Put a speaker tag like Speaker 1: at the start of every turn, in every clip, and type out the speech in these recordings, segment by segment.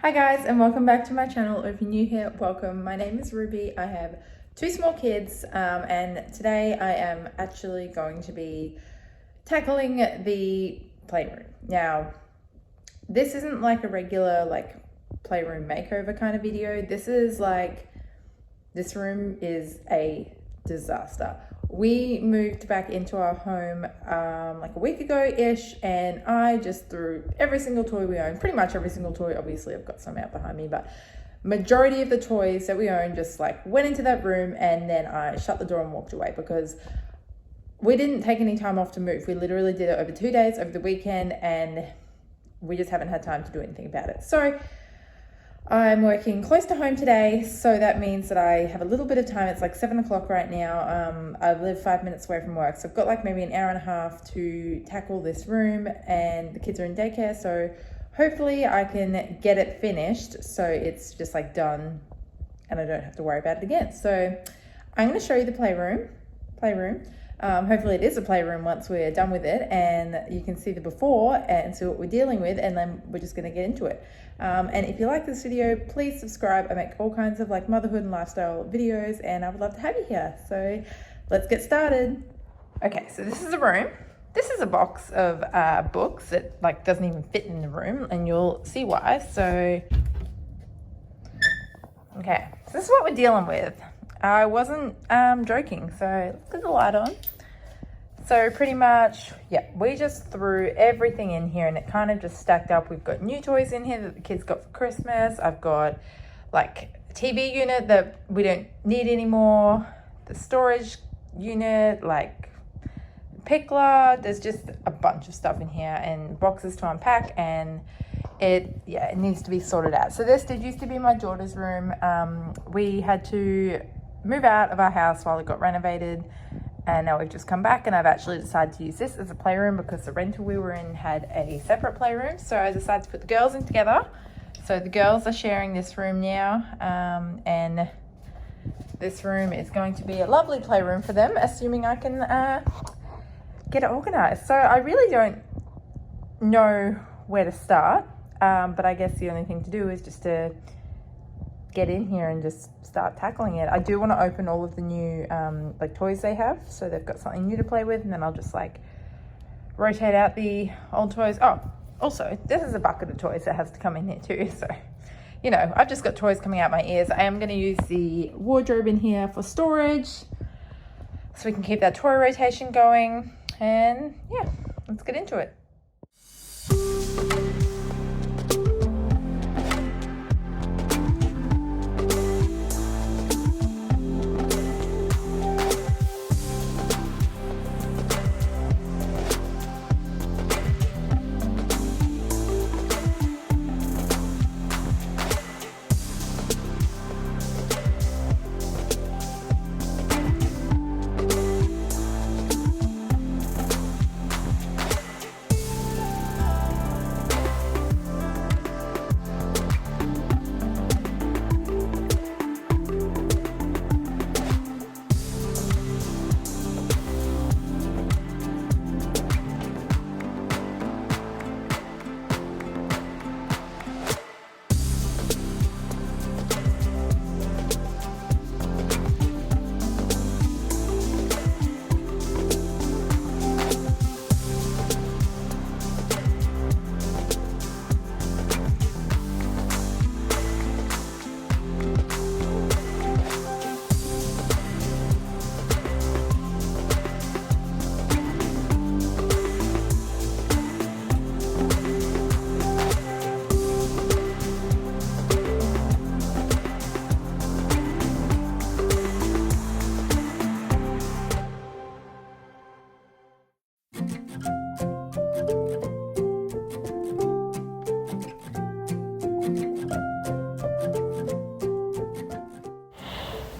Speaker 1: Hi guys, and welcome back to my channel. If you're new here, welcome. My name is Ruby. I have two small kids and today I am actually going to be tackling the playroom. Now, this isn't like a regular playroom makeover kind of video. This room is a disaster. We moved back into our home like a week ago-ish, and I just threw every single toy we own, pretty much every single toy. Obviously, I've got some out behind me, but majority of the toys that we own just went into that room, and then I shut the door and walked away because we didn't take any time off to move. We literally did it over 2 days, over the weekend, and we just haven't had time to do anything about it. So I'm working close to home today, so that means that I have a little bit of time. It's like 7 o'clock right now. I live 5 minutes away from work, so I've got maybe an hour and a half to tackle this room, and the kids are in daycare, so hopefully I can get it finished so it's just done and I don't have to worry about it again. So I'm going to show you the playroom. Hopefully it is a playroom once we're done with it, and you can see the before and see what we're dealing with, and then we're just going to get into it. And if you like this video, please subscribe. I make all kinds of motherhood and lifestyle videos, and I would love to have you here. So let's get started. Okay, so this is a room. This is a box of books that doesn't even fit in the room, and you'll see why. So okay, so this is what we're dealing with. I wasn't joking, so let's get the light on. So pretty much, yeah, we just threw everything in here and it kind of just stacked up. We've got new toys in here that the kids got for Christmas. I've got a TV unit that we don't need anymore. The storage unit, pickler. There's just a bunch of stuff in here and boxes to unpack, and it needs to be sorted out. So this used to be my daughter's room. We had to move out of our house while it got renovated, and now we've just come back, and I've actually decided to use this as a playroom because the rental we were in had a separate playroom. So I decided to put the girls in together. So the girls are sharing this room now, and this room is going to be a lovely playroom for them, assuming I can get it organized. So I really don't know where to start, but I guess the only thing to do is just to get in here and just start tackling it. I do want to open all of the new toys they have, so they've got something new to play with, and then I'll just rotate out the old toys. Oh, also this is a bucket of toys that has to come in here too, so I've just got toys coming out my ears. I am going to use the wardrobe in here for storage so we can keep that toy rotation going, and yeah, let's get into it.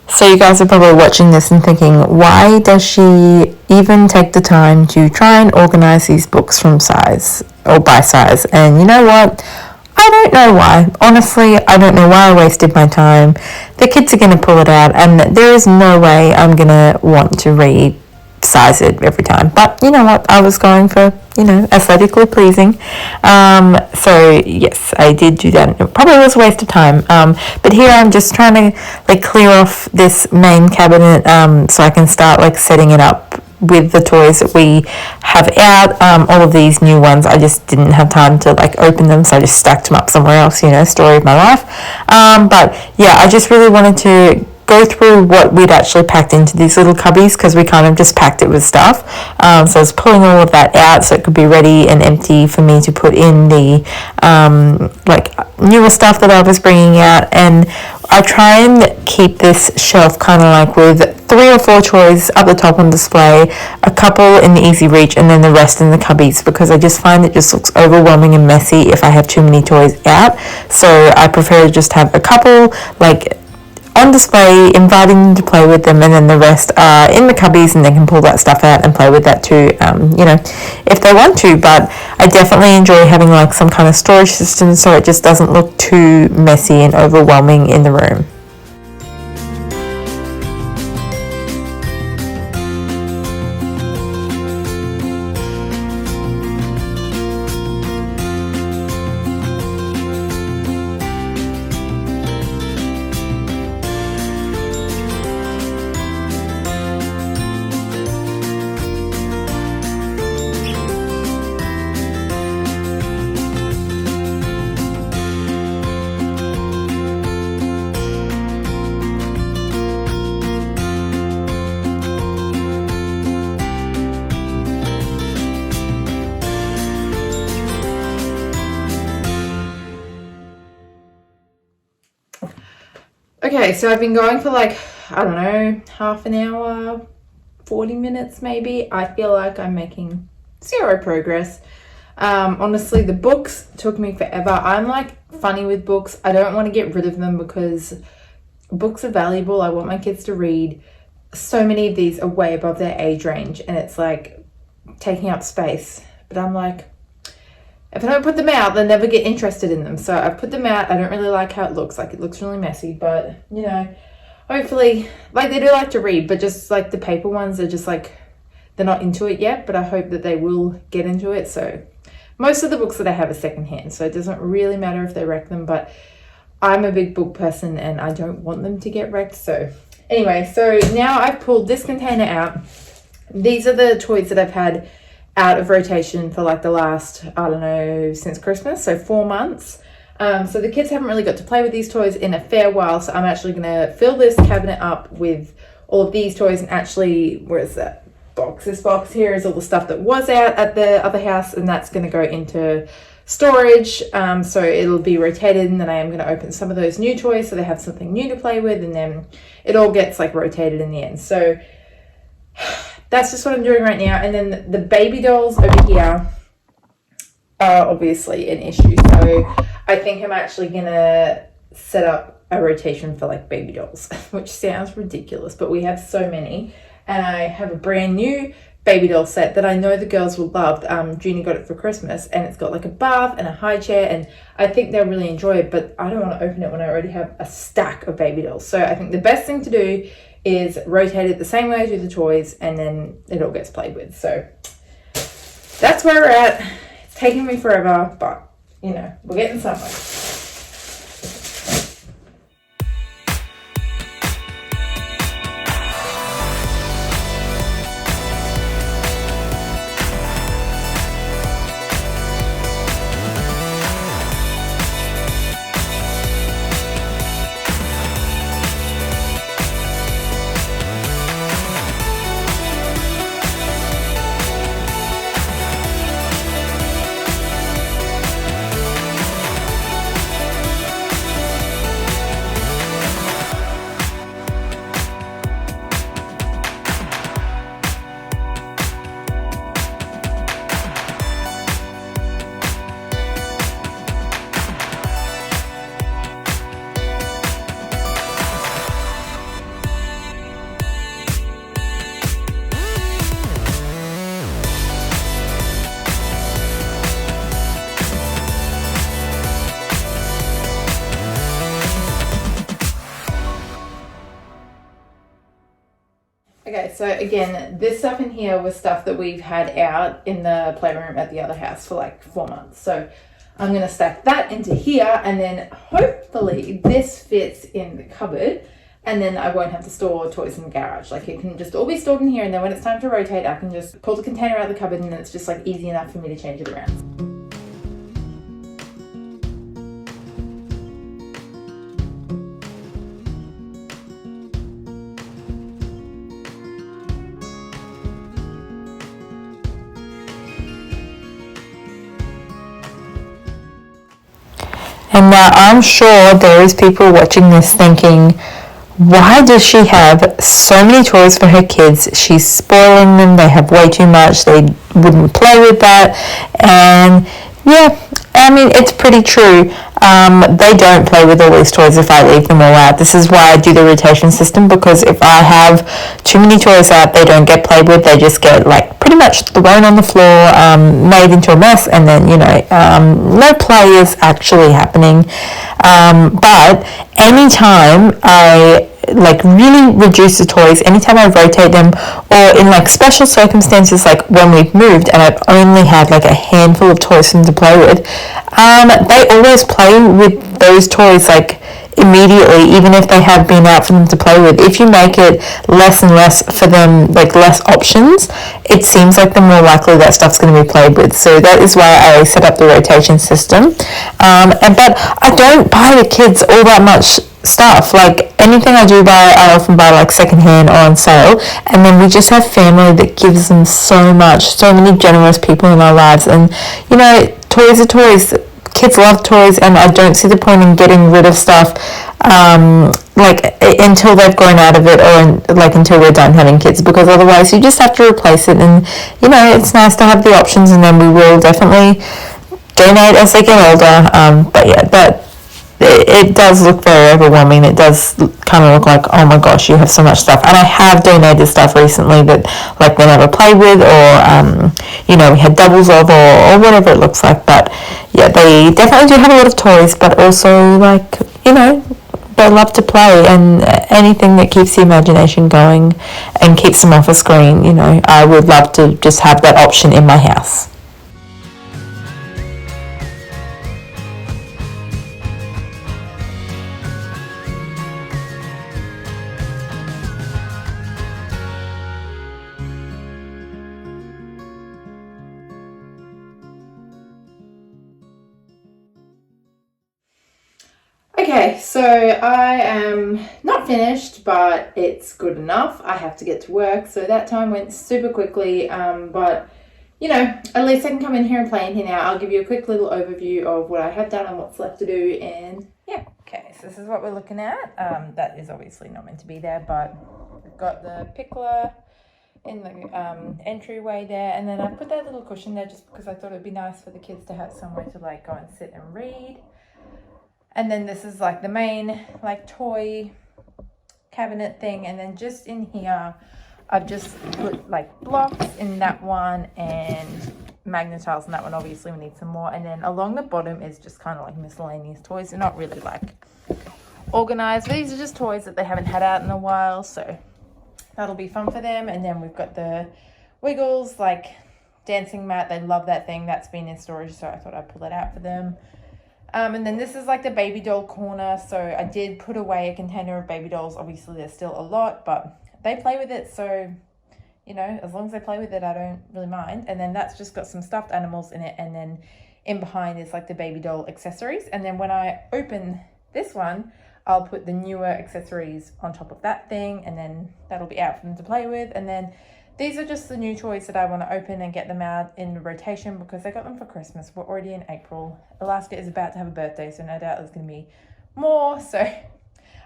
Speaker 1: So you guys are probably watching this and thinking, why does she even take the time to try and organize these books from size or by size? And you know what? I don't know why. Honestly, I don't know why I wasted my time. The kids are going to pull it out, and there is no way I'm going to want to read
Speaker 2: size it every time. But you know what? I was going for, aesthetically pleasing. So yes, I did do that. It probably was a waste of time. But here I'm just trying to like clear off this main cabinet so I can start like setting it up with the toys that we have out. All of these new ones, I just didn't have time to like open them, so I just stacked them up somewhere else, story of my life. But yeah, I just really wanted to go through what we'd actually packed into these little cubbies, because we kind of just packed it with stuff. So I was pulling all of that out so it could be ready and empty for me to put in the like newer stuff that I was bringing out. And I try and keep this shelf kind of like with 3 or 4 toys up the top on display, a couple in the easy reach, and then the rest in the cubbies, because I just find it just looks overwhelming and messy if I have too many toys out. So I prefer to just have a couple like on display, inviting them to play with them, and then the rest are in the cubbies, and they can pull that stuff out and play with that too, if they want to. But I definitely enjoy having like some kind of storage system so it just doesn't look too messy and overwhelming in the room.
Speaker 1: Okay, so I've been going for like, I don't know, half an hour, 40 minutes maybe. I feel like I'm making 0 progress. Honestly, the books took me forever. I'm like funny with books. I don't want to get rid of them because books are valuable. I want my kids to read. So many of these are way above their age range, and it's like taking up space. But I'm like, if I don't put them out, they'll never get interested in them. So I put them out. I don't really like how it looks. Like, it looks really messy, but hopefully, like, they do like to read, but just like the paper ones are just like, they're not into it yet, but I hope that they will get into it. So most of the books that I have are secondhand, so it doesn't really matter if they wreck them, but I'm a big book person and I don't want them to get wrecked. So anyway, so now I've pulled this container out. These are the toys that I've had out of rotation for like the last, I don't know, since Christmas, so 4 months. So the kids haven't really got to play with these toys in a fair while, so I'm actually going to fill this cabinet up with all of these toys. And actually, where's that box? This box here is all the stuff that was out at the other house, and that's going to go into storage. So it'll be rotated, and then I am going to open some of those new toys so they have something new to play with, and then it all gets like rotated in the end. So that's just what I'm doing right now. And then the baby dolls over here are obviously an issue. So I think I'm actually going to set up a rotation for like baby dolls, which sounds ridiculous, but we have so many. And I have a brand new baby doll set that I know the girls will love. Junie got it for Christmas, and it's got like a bath and a high chair, and I think they'll really enjoy it, but I don't want to open it when I already have a stack of baby dolls. So I think the best thing to do is rotate it the same way as with the toys, and then it all gets played with. So that's where we're at. It's taking me forever, but we're getting somewhere. so again, this stuff in here was stuff that we've had out in the playroom at the other house for like 4 months. So I'm going to stack that into here, and then hopefully this fits in the cupboard, and then I won't have to store toys in the garage. Like, it can just all be stored in here, and then when it's time to rotate, I can just pull the container out of the cupboard, and then it's just like easy enough for me to change it around.
Speaker 2: And now I'm sure there is people watching this thinking, why does she have so many toys for her kids? She's spoiling them. They have way too much. They wouldn't play with that. And yeah, I mean, it's pretty true. They don't play with all these toys if I leave them all out. This is why I do the rotation system, because if I have too many toys out, they don't get played with. They just get like pretty much thrown on the floor, made into a mess, and then, no play is actually happening. But anytime I like really reduce the toys, anytime I rotate them, or in like special circumstances like when we've moved and I've only had like a handful of toys for them to play with, they always play with those toys like immediately, even if they have been out for them to play with. If you make it less and less for them, like less options, it seems like the more likely that stuff's going to be played with. So that is why I set up the rotation system. But I don't buy the kids all that much stuff. Like anything I do buy, I often buy like secondhand or on sale, and then we just have family that gives them so much, so many generous people in our lives. And toys are toys. Kids love toys, and I don't see the point in getting rid of stuff until they've grown out of it, or until we're done having kids, because otherwise you just have to replace it. And it's nice to have the options, and then we will definitely donate as they get older. But yeah, it does look very overwhelming. It does kind of look like, oh my gosh, you have so much stuff. And I have donated stuff recently that like we never played with, or we had doubles of, or whatever it looks like. But yeah, they definitely do have a lot of toys, but also they love to play, and anything that keeps the imagination going and keeps them off a screen, I would love to just have that option in my house.
Speaker 1: Okay, so I am not finished, but it's good enough. I have to get to work, so that time went super quickly, but at least I can come in here and play in here now. I'll give you a quick little overview of what I have done and what's left to do, and yeah. Okay, so this is what we're looking at. That is obviously not meant to be there, but we've got the pickler in the entryway there, and then I put that little cushion there just because I thought it'd be nice for the kids to have somewhere to like go and sit and read. And then this is like the main like toy cabinet thing, and then just in here I've just put like blocks in that one and magnet tiles in that one. Obviously we need some more, and then along the bottom is just kind of like miscellaneous toys. They're not really like organized, these are just toys that they haven't had out in a while, so that'll be fun for them. And then we've got the Wiggles like dancing mat. They love that thing. That's been in storage, so I thought I'd pull it out for them. And then this is like the baby doll corner. So I did put away a container of baby dolls. Obviously there's still a lot, but they play with it. So, as long as they play with it, I don't really mind. And then that's just got some stuffed animals in it. And then in behind is like the baby doll accessories. And then when I open this one, I'll put the newer accessories on top of that thing. And then that'll be out for them to play with. And then these are just the new toys that I want to open and get them out in rotation because I got them for Christmas. We're already in April. Alaska is about to have a birthday, so no doubt there's going to be more. So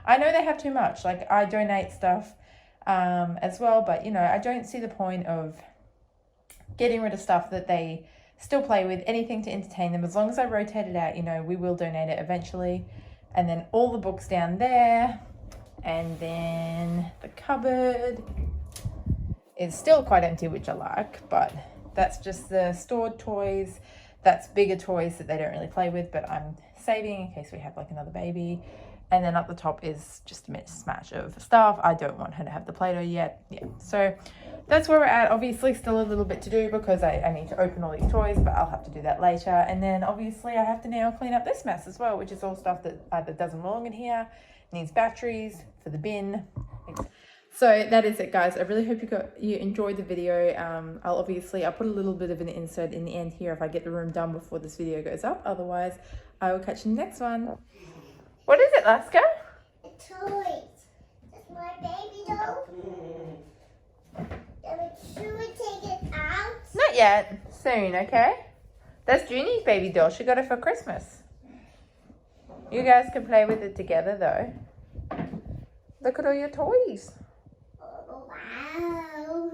Speaker 1: I know they have too much. Like, I donate stuff as well, but, I don't see the point of getting rid of stuff that they still play with, anything to entertain them. As long as I rotate it out, we will donate it eventually. And then all the books down there. And then the cupboard is still quite empty, which I like, but that's just the stored toys. That's bigger toys that they don't really play with, but I'm saving in case we have like another baby. And then up the top is just a mismatch of stuff. I don't want her to have the Play-Doh yet. Yeah, so that's where we're at. Obviously still a little bit to do because I need to open all these toys, but I'll have to do that later. And then obviously I have to now clean up this mess as well, which is all stuff that either doesn't belong in here, needs batteries for the bin. So that is it, guys. I really hope you enjoyed the video. I'll put a little bit of an insert in the end here if I get the room done before this video goes up. Otherwise, I will catch you in the next one. What is it, Laska?
Speaker 3: Toys. That's my baby doll. Should we take it out?
Speaker 1: Not yet. Soon, okay? That's Junie's baby doll. She got it for Christmas. You guys can play with it together, though. Look at all your toys.
Speaker 3: Oh, wow.